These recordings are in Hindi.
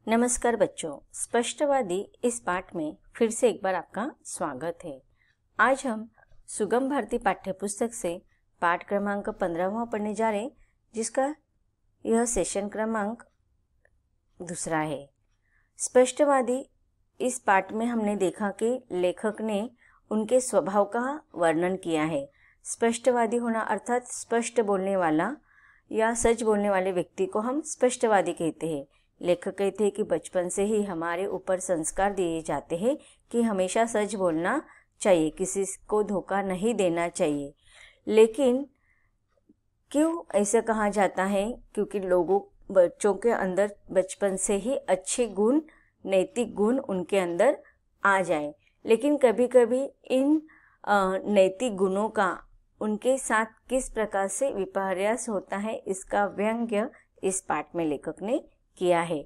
नमस्कार बच्चों, स्पष्टवादी इस पाठ में फिर से एक बार आपका स्वागत है। आज हम सुगम भारती पाठ्यपुस्तक से पाठ क्रमांक 15वां पढ़ने जा रहे हैं, जिसका यह सेशन क्रमांक दूसरा है। स्पष्टवादी इस पाठ में हमने देखा कि लेखक ने उनके स्वभाव का वर्णन किया है। स्पष्टवादी होना अर्थात स्पष्ट बोलने वाला या सच बोलने वाले व्यक्ति को हम स्पष्टवादी कहते हैं। लेखक कहते हैं कि बचपन से ही हमारे ऊपर संस्कार दिए जाते हैं कि हमेशा सच बोलना चाहिए, किसी को धोखा नहीं देना चाहिए। लेकिन क्यों ऐसा कहा जाता है? क्योंकि बच्चों के अंदर बचपन से ही अच्छे गुण, नैतिक गुण उनके अंदर आ जाए। लेकिन कभी कभी इन नैतिक गुणों का उनके साथ किस प्रकार से विपर्यास होता है, इसका व्यंग्य इस पाठ में लेखक ने किया है।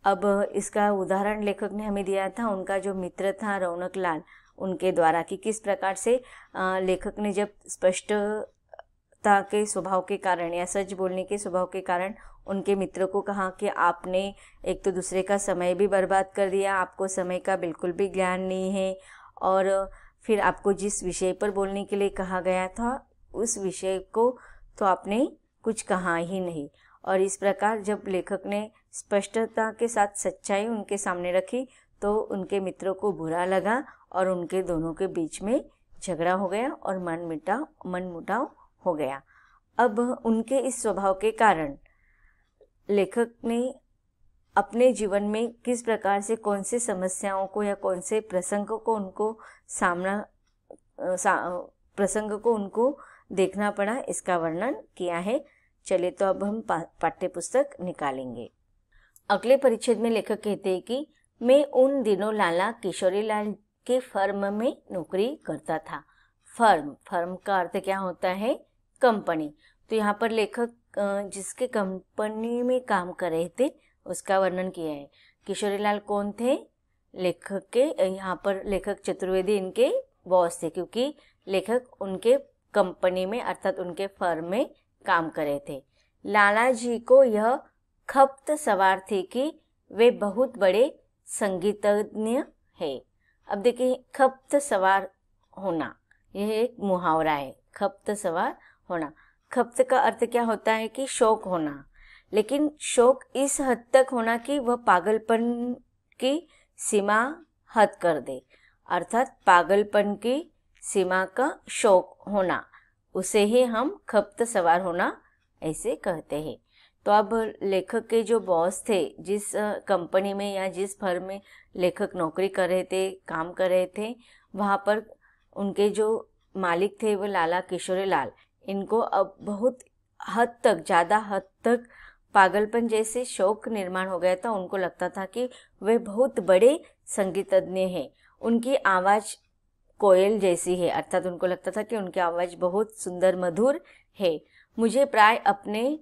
अब इसका उदाहरण लेखक ने हमें दिया था, उनका जो मित्र था रौनक लाल, उनके द्वारा कि किस प्रकार से लेखक ने जब स्पष्टता के स्वभाव के कारण या सच बोलने के स्वभाव के कारण उनके मित्र को कहा कि आपने एक तो दूसरे का समय भी बर्बाद कर दिया, आपको समय का बिल्कुल भी ज्ञान नहीं है, और फिर आपको जिस विषय पर बोलने के लिए कहा गया था उस विषय को तो आपने कुछ कहा ही नहीं। और इस प्रकार जब लेखक ने स्पष्टता के साथ सच्चाई उनके सामने रखी तो उनके मित्रों को बुरा लगा और उनके दोनों के बीच में झगड़ा हो गया और मनमुटाव हो गया। अब उनके इस स्वभाव के कारण लेखक ने अपने जीवन में किस प्रकार से कौन से समस्याओं को या कौन से प्रसंगों को उनको देखना पड़ा, इसका वर्णन किया है। चलिए तो अब हम पाठ्यपुस्तक निकालेंगे। अगले परिच्छेद में लेखक कहते हैं कि मैं उन दिनों लाला किशोरीलाल के फर्म में नौकरी करता था। फर्म का अर्थ क्या होता है? कंपनी। तो यहाँ पर लेखक जिसके कंपनी में काम कर रहे थे उसका वर्णन किया है। किशोरीलाल कौन थे? लेखक के यहाँ पर लेखक चतुर्वेदी इनके बॉस थे, क्योंकि लेखक उनके कंपनी में अर्थात उनके फर्म में काम कर रहे थे। लाला जी को यह खपत सवार थी कि वे बहुत बड़े संगीतज्ञ है। अब देखिए, खपत सवार होना यह एक मुहावरा है। खपत सवार होना, खपत का अर्थ क्या होता है कि शौक होना, लेकिन शौक इस हद तक होना कि वह पागलपन की सीमा हद कर दे, अर्थात पागलपन की सीमा का शौक होना, उसे ही हम खपत सवार होना ऐसे कहते हैं। तो अब लेखक के जो बॉस थे, जिस कंपनी में या जिस फर्म में लेखक नौकरी कर रहे थे, काम कर रहे थे, वहाँ पर उनके जो मालिक थे वो लाला किशोरीलाल, इनको अब बहुत हद तक, ज़्यादा हद तक पागलपन जैसे शौक निर्माण हो गया था। उनको लगता था कि वे बहुत बड़े संगीतज्ञ हैं। उनकी आवाज़ कोयल जैसी है, अर्थात उनको लगता था कि उनकी आवाज़ बहुत सुंदर मधुर है। मुझे प्राय अपने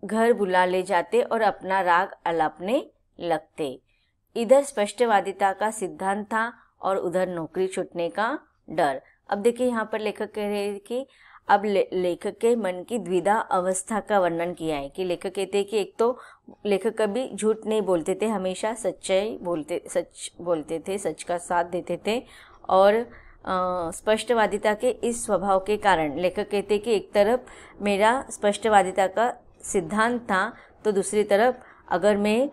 घर बुला ले जाते और अपना राग अलापने लगते। इधर स्पष्टवादिता का सिद्धांत था और उधर नौकरी छूटने का डर। अब देखिए, यहाँ पर लेखक कह रहे हैं कि अब लेखक के मन की द्विधा अवस्था का वर्णन किया है। कि लेखक कहते हैं कि एक तो लेखक कभी झूठ नहीं बोलते थे, हमेशा सच बोलते थे, सच का साथ देते थे। और स्पष्टवादिता के इस स्वभाव के कारण लेखक कहते हैं कि एक तरफ मेरा स्पष्टवादिता का सिद्धांत था, तो दूसरी तरफ अगर मैं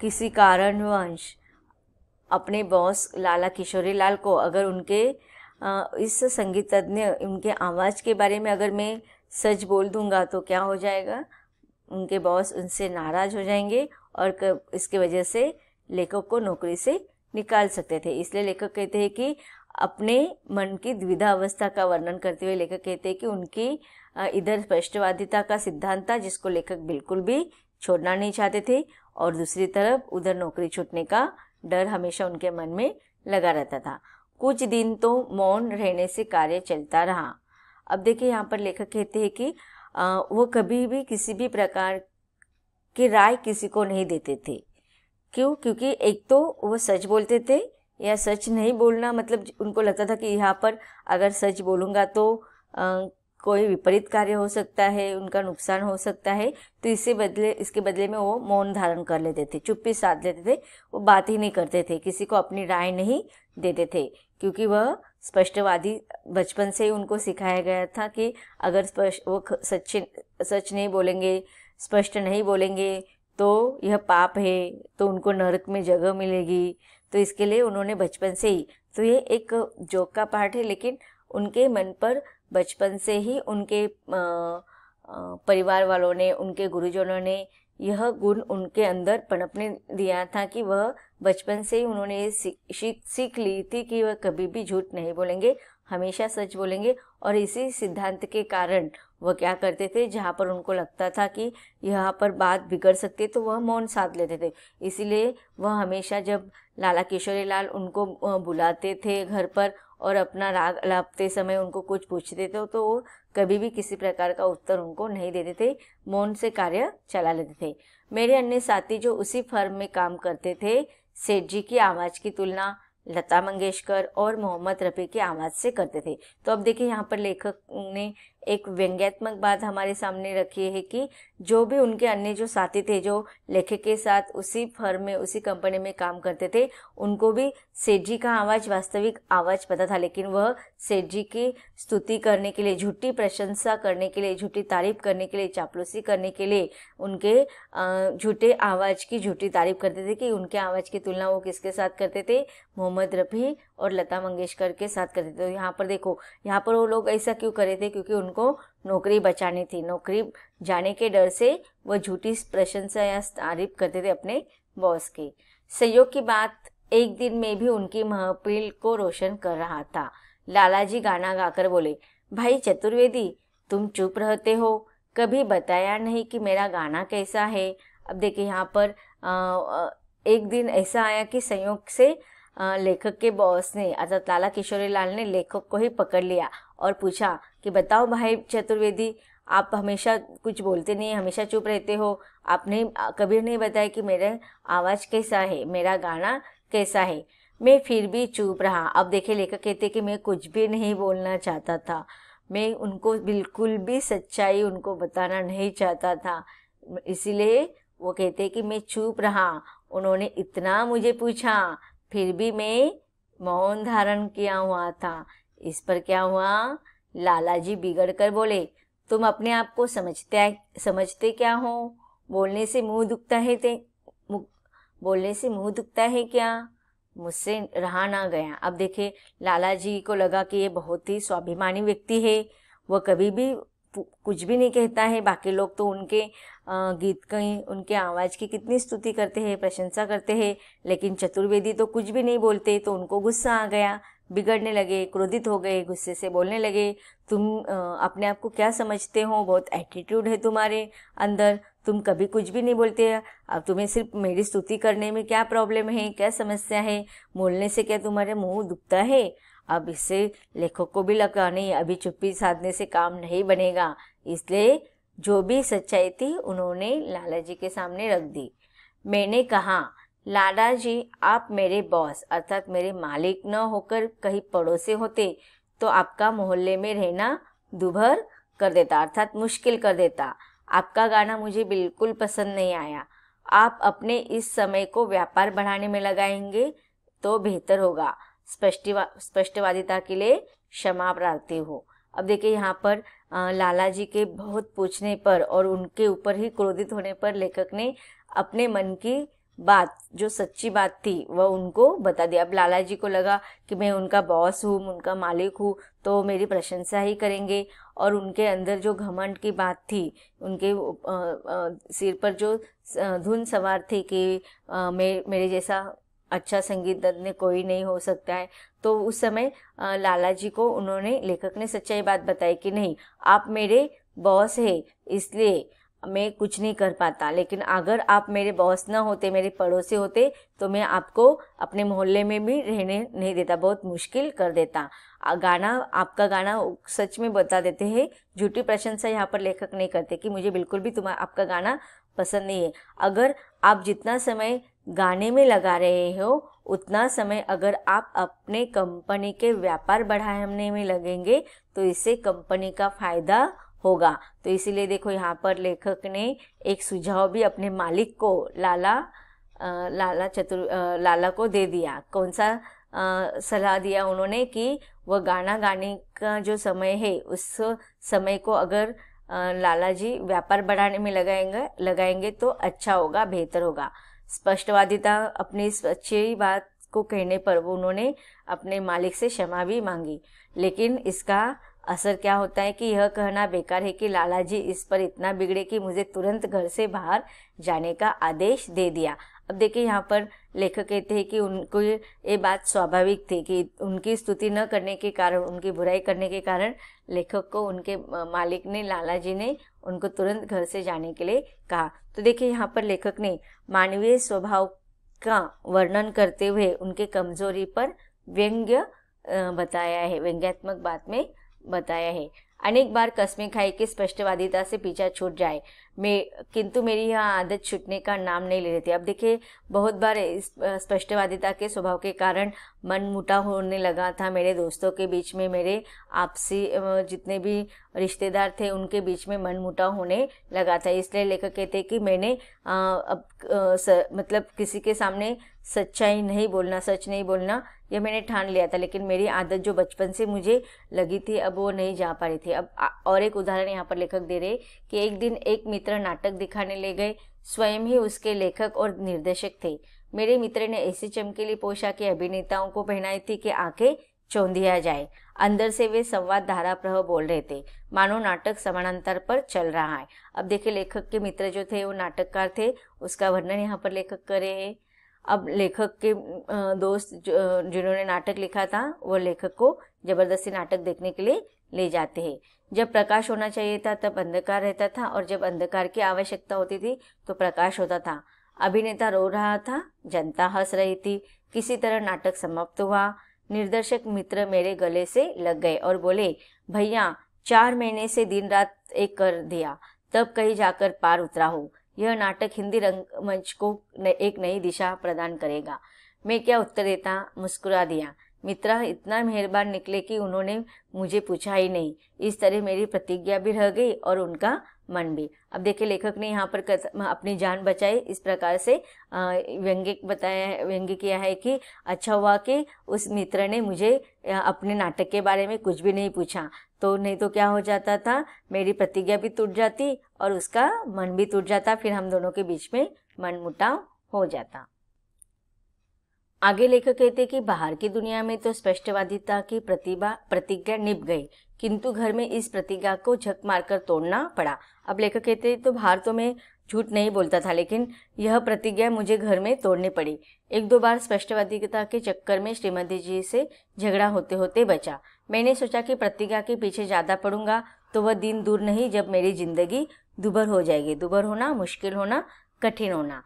किसी कारणवश अपने बॉस लाला किशोरीलाल को अगर उनके इस संगीतज्ञ, उनके आवाज़ के बारे में अगर मैं सच बोल दूंगा तो क्या हो जाएगा? उनके बॉस उनसे नाराज़ हो जाएंगे और इसके वजह से लेखक को नौकरी से निकाल सकते थे। इसलिए लेखक कहते हैं कि अपने मन की द्विधा अवस्था का वर्णन करते हुए लेखक कहते हैं कि उनकी इधर स्पष्टवादिता का सिद्धांत था, जिसको लेखक बिल्कुल भी छोड़ना नहीं चाहते थे, और दूसरी तरफ उधर नौकरी छूटने का डर हमेशा उनके मन में लगा रहता था। कुछ दिन तो मौन रहने से कार्य चलता रहा। अब देखिए, यहाँ पर लेखक कहते हैं कि वो कभी भी किसी भी प्रकार की राय किसी को नहीं देते थे। क्यों? क्योंकि एक तो वो सच बोलते थे, या सच नहीं बोलना मतलब उनको लगता था कि यहाँ पर अगर सच बोलूँगा तो कोई विपरीत कार्य हो सकता है, उनका नुकसान हो सकता है, तो इसके बदले में वो मौन धारण कर लेते थे, चुप्पी साध लेते थे, वो बात ही नहीं करते थे, किसी को अपनी राय नहीं देते थे, क्योंकि वह स्पष्टवादी बचपन से ही उनको सिखाया गया था कि अगर वो सच नहीं बोलेंगे, स्पष्ट नहीं बोलेंगे तो यह पाप है, तो उनको नरक में जगह मिलेगी। तो इसके लिए उन्होंने बचपन से ही, तो ये एक जोक का पार्ट है, लेकिन उनके मन पर बचपन से ही उनके परिवार वालों ने, उनके गुरुजनों ने यह गुण उनके अंदर पनपने दिया था कि वह बचपन से ही उन्होंने ये सीख ली थी कि वह कभी भी झूठ नहीं बोलेंगे, हमेशा सच बोलेंगे। और इसी सिद्धांत के कारण वह क्या करते थे, जहाँ पर उनको लगता था कि यहाँ पर बात बिगड़ सकती तो वह मौन साध लेते थे। इसीलिए वह हमेशा जब लाला किशोरी लाल उनको बुलाते थे घर पर और अपना राग अलापते समय उनको कुछ पूछते थे, तो वो कभी भी किसी प्रकार का उत्तर उनको नहीं देते थे, मौन से कार्य चला लेते थे। मेरे अन्य साथी जो उसी फर्म में काम करते थे, सेठ जी की आवाज़ की तुलना लता मंगेशकर और मोहम्मद रफ़ी की आवाज़ से करते थे। तो अब देखिए यहाँ पर लेखक ने एक व्यंग्यात्मक बात हमारे सामने रखी है कि जो भी उनके अन्य जो साथी थे, जो लेखक के साथ उसी फर्म में, उसी कंपनी में काम करते थे, उनको भी सेठ जी का आवाज़ वास्तविक आवाज़ पता था, लेकिन वह सेठ जी की स्तुति करने के लिए, झूठी प्रशंसा करने के लिए, झूठी तारीफ करने के लिए, चापलूसी करने के लिए उनके झूठे आवाज़ की झूठी तारीफ करते थे कि उनके आवाज़ की तुलना वो किसके साथ करते थे, मोहम्मद रफ़ी और लता मंगेशकर के साथ करते थे। तो यहाँ पर देखो, यहाँ पर वो लोग ऐसा क्यों करे थे, क्योंकि उनको नौकरी बचानी थी, नौकरी जाने के डर से वह झूठी प्रशंसा या तारीफ करते थे अपने बॉस की। संयोग की बात, एक दिन मैं भी उनकी महफिल को रोशन कर रहा था। लालाजी गाना गाकर बोले, भाई चतुर्वेदी, तुम चुप रहते हो, कभी बताया नहीं कि मेरा गाना कैसा है। अब देखिए यहाँ पर एक दिन ऐसा आया कि संयोग से लेखक के बॉस ने, अर्थात लाला किशोरी लाल ने लेखक को ही पकड़ लिया और पूछा कि बताओ भाई चतुर्वेदी, आप हमेशा कुछ बोलते नहीं, हमेशा चुप रहते हो, आपने कभी नहीं बताया कि मेरा आवाज़ कैसा है, मेरा गाना कैसा है। मैं फिर भी चुप रहा। अब देखिए लेखक कहते कि मैं कुछ भी नहीं बोलना चाहता था, मैं उनको बिल्कुल भी सच्चाई उनको बताना नहीं चाहता था, इसीलिए वो कहते कि मैं चुप रहा। उन्होंने इतना मुझे पूछा, फिर भी मैं मौन धारण किया हुआ था। इस पर क्या हुआ, लालाजी बिगड़ कर बोले, तुम अपने आप को समझते क्या हो, बोलने से मुंह दुखता है क्या। मुझसे रहा ना गया। अब देखिए लालाजी को लगा कि ये बहुत ही स्वाभिमानी व्यक्ति है, वह कभी भी कुछ भी नहीं कहता है। बाकी लोग तो उनके गीत की, उनके आवाज़ की कितनी स्तुति करते हैं, प्रशंसा करते हैं, लेकिन चतुर्वेदी तो कुछ भी नहीं बोलते। तो उनको गुस्सा आ गया, बिगड़ने लगे, क्रोधित हो गए, गुस्से से बोलने लगे, तुम अपने आप को क्या समझते हो, बहुत एटीट्यूड है तुम्हारे अंदर, तुम कभी कुछ भी नहीं बोलते। अब तुम्हें सिर्फ मेरी स्तुति करने में क्या प्रॉब्लम है, क्या समस्या है, बोलने से क्या तुम्हारे मुंह दुखता है। अब इससे लेखक को भी लगा नहीं, अभी चुप्पी साधने से काम नहीं बनेगा, इसलिए जो भी सच्चाई थी उन्होंने लालाजी के सामने रख दी। मैंने कहा, लालाजी, आप मेरे बॉस अर्थात मेरे मालिक न होकर कहीं पड़ोसी होते तो आपका मोहल्ले में रहना दुभर कर देता, अर्थात मुश्किल कर देता। आपका गाना मुझे बिल्कुल पसंद नहीं आया। आप अपने इस समय को व्यापार बढ़ाने में लगाएंगे तो बेहतर होगा। स्पष्टवादिता के लिए क्षमा प्रार्थी हो। अब देखिए यहाँ पर लालाजी के बहुत पूछने पर और उनके ऊपर ही क्रोधित होने पर लेखक ने अपने मन की बात, जो सच्ची बात थी, वह उनको बता दिया। अब लालाजी को लगा कि मैं उनका बॉस हूँ, उनका मालिक हूँ, तो मेरी प्रशंसा ही करेंगे। और उनके अंदर जो घमंड की बात थी, उनके सिर पर जो धुन सवार थी कि मेरे जैसा अच्छा संगीतज्ञ कोई नहीं हो सकता है, तो उस समय लालाजी को उन्होंने, लेखक ने सच्चाई बात बताई कि नहीं, आप मेरे बॉस हैं, इसलिए मैं कुछ नहीं कर पाता, लेकिन अगर आप मेरे बॉस न होते, मेरे पड़ोसी होते, तो मैं आपको अपने मोहल्ले में भी रहने नहीं देता, बहुत मुश्किल कर देता। आपका गाना सच में बता देते हैं, झूठी प्रशंसा यहाँ पर लेखक नहीं करते कि मुझे बिल्कुल भी आपका गाना पसंद नहीं है। अगर आप जितना समय गाने में लगा रहे हो उतना समय अगर आप अपने कंपनी के व्यापार बढ़ाने में लगेंगे तो इससे कंपनी का फायदा होगा। तो इसीलिए देखो यहाँ पर लेखक ने एक सुझाव भी अपने मालिक को लाला को दे दिया। कौन सा सलाह दिया उन्होंने कि वह गाना गाने का जो समय है उस समय को अगर लाला जी व्यापार बढ़ाने में लगाएंगे तो अच्छा होगा, बेहतर होगा। स्पष्टवादिता अपनी सच्ची बात को कहने पर वो उन्होंने अपने मालिक से क्षमा भी मांगी, लेकिन इसका असर क्या होता है कि यह कहना बेकार है कि लाला जी इस पर इतना बिगड़े कि मुझे तुरंत घर से बाहर जाने का आदेश दे दिया। अब देखिए यहाँ पर लेखक कहते हैं कि उनको ये बात स्वाभाविक थी कि उनकी स्तुति न करने के कारण, उनकी बुराई करने के कारण लेखक को उनके मालिक ने, लाला जी ने उनको तुरंत घर से जाने के लिए कहा। तो देखिए यहाँ पर लेखक ने मानवीय स्वभाव का वर्णन करते हुए उनके कमजोरी पर व्यंग्य बताया है, व्यंग्यात्मक बात में बताया है। अनेक बार कस्में खाई कि स्पष्टवादिता से पीछा छूट जाए, किंतु मेरी यह आदत छूटने का नाम नहीं ले रही थी। अब देखिए बहुत बार इस स्पष्टवादिता के स्वभाव के कारण मनमुटाव होने लगा था मेरे दोस्तों के बीच में, मेरे आपसी जितने भी रिश्तेदार थे उनके बीच में मनमुटाव होने लगा था। इसलिए लेखक कहते हैं कि मैंने मतलब किसी के सामने सच्चाई नहीं बोलना, सच नहीं बोलना, यह मैंने ठान लिया था, लेकिन मेरी आदत जो बचपन से मुझे लगी थी अब वो नहीं जा पा रही थी। अब और एक उदाहरण यहाँ पर लेखक दे रहे कि एक दिन एक मित्र नाटक दिखाने ले गए, स्वयं ही उसके लेखक और निर्देशक थे। मेरे मित्र ने ऐसी चमकीली पोशाकें अभिनेताओं को पहनाई थी कि आंखें चौंधिया जाए। अंदर से वे संवाद धाराप्रवाह बोल रहे थे, मानो नाटक समानांतर पर चल रहा है। अब देखिए लेखक के मित्र जो थे वो नाटककार थे, उसका वर्णन यहाँ पर लेखक कर रहे हैं। अब लेखक के दोस्त जिन्होंने नाटक लिखा था वो लेखक को जबरदस्ती नाटक देखने के लिए ले जाते हैं। जब प्रकाश होना चाहिए था तब अंधकार रहता था और जब अंधकार की आवश्यकता होती थी तो प्रकाश होता था। अभिनेता रो रहा था, जनता हंस रही थी। किसी तरह नाटक समाप्त हुआ। निर्देशक मित्र मेरे गले से लग गए और बोले, भैया 4 महीने से दिन रात एक कर दिया, तब कहीं जाकर पार उतरा हो। यह नाटक हिंदी रंगमंच को एक नई दिशा प्रदान करेगा। मैं क्या उत्तर देता, मुस्कुरा दिया। मित्र इतना मेहरबान निकले कि उन्होंने मुझे पूछा ही नहीं। इस तरह मेरी प्रतिज्ञा भी रह गई और उनका मन भी। अब देखिए लेखक ने यहाँ पर अपनी जान बचाई, इस प्रकार से व्यंग्य किया है कि अच्छा हुआ कि उस मित्र ने मुझे अपने नाटक के बारे में कुछ भी नहीं पूछा, तो नहीं तो क्या हो जाता था, मेरी प्रतिज्ञा भी टूट जाती और उसका मन भी टूट जाता, फिर हम दोनों के बीच में मनमुटाव हो जाता। आगे लेखक कहते कि बाहर की दुनिया में तो स्पष्टवादिता की प्रतिज्ञा निभ गई, किंतु घर में इस प्रतिज्ञा को झक मारकर तोड़ना पड़ा। अब लेखक कहते तो बाहर तो मैं झूठ नहीं बोलता था, लेकिन यह प्रतिज्ञा मुझे घर में तोड़नी पड़ी। 1-2 बार स्पष्टवादिता के चक्कर में श्रीमती जी से झगड़ा होते होते बचा। मैंने सोचा कि प्रतिज्ञा के पीछे ज़्यादा पड़ूंगा तो वह दिन दूर नहीं जब मेरी जिंदगी दुभर हो जाएगी। दुभर होना, मुश्किल होना, कठिन होना।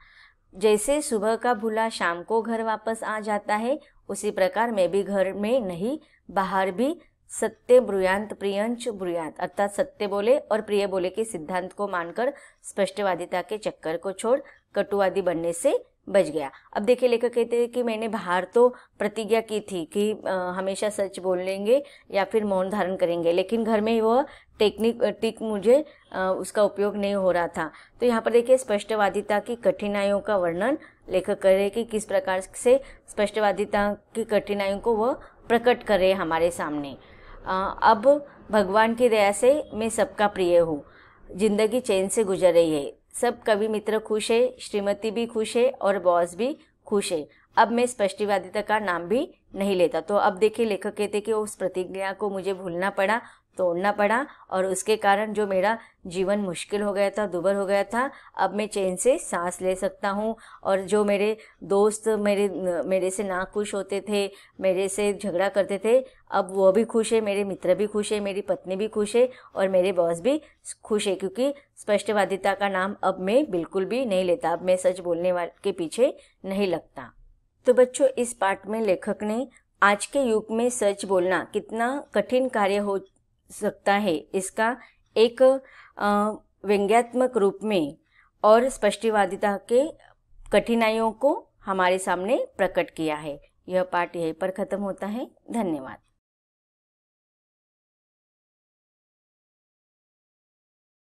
जैसे सुबह का भूला शाम को घर वापस आ जाता है, उसी प्रकार मैं भी घर में नहीं बाहर भी सत्य ब्रूयान्त प्रियंच ब्रूयात, अर्थात सत्य बोले और प्रिय बोले के सिद्धांत को मानकर स्पष्टवादिता के चक्कर को छोड़ कटुवादी बनने से बच गया। अब देखिए लेखक कहते हैं कि मैंने बाहर तो प्रतिज्ञा की थी कि हमेशा सच बोलेंगे या फिर मौन धारण करेंगे, लेकिन घर में वो टेक्निक मुझे उसका उपयोग नहीं हो रहा था। तो यहाँ पर देखिए स्पष्टवादिता की कठिनाइयों का वर्णन लेखक कर रहे कि किस प्रकार से स्पष्टवादिता की कठिनाइयों को वह प्रकट कर रहे हमारे सामने। अब भगवान की दया से मैं सबका प्रिय हूँ, जिंदगी चैन से गुजर रही है, सब कवि मित्र खुश है, श्रीमती भी खुश है और बॉस भी खुश है। अब मैं स्पष्टवादिता का नाम भी नहीं लेता। तो अब देखिए लेखक कहते कि उस प्रतिज्ञा को मुझे भूलना पड़ा, तोड़ना पड़ा, और उसके कारण जो मेरा जीवन मुश्किल हो गया था, दुभर हो गया था, अब मैं चैन से सांस ले सकता हूँ। और जो मेरे दोस्त मेरे से नाखुश होते थे, मेरे से झगड़ा करते थे, अब वो भी खुश है, मेरे मित्र भी खुश है, मेरी पत्नी भी खुश है और मेरे बॉस भी खुश है, क्योंकि स्पष्टवादिता का नाम अब मैं बिल्कुल भी नहीं लेता। अब मैं सच बोलने वाले के पीछे नहीं लगता। तो बच्चों, इस पाठ में लेखक ने आज के युग में सच बोलना कितना कठिन कार्य हो सकता है, इसका एक व्यंग्यात्मक रूप में और स्पष्टवादिता के कठिनाइयों को हमारे सामने प्रकट किया है। यह पाठ यहीं पर खत्म होता है। धन्यवाद।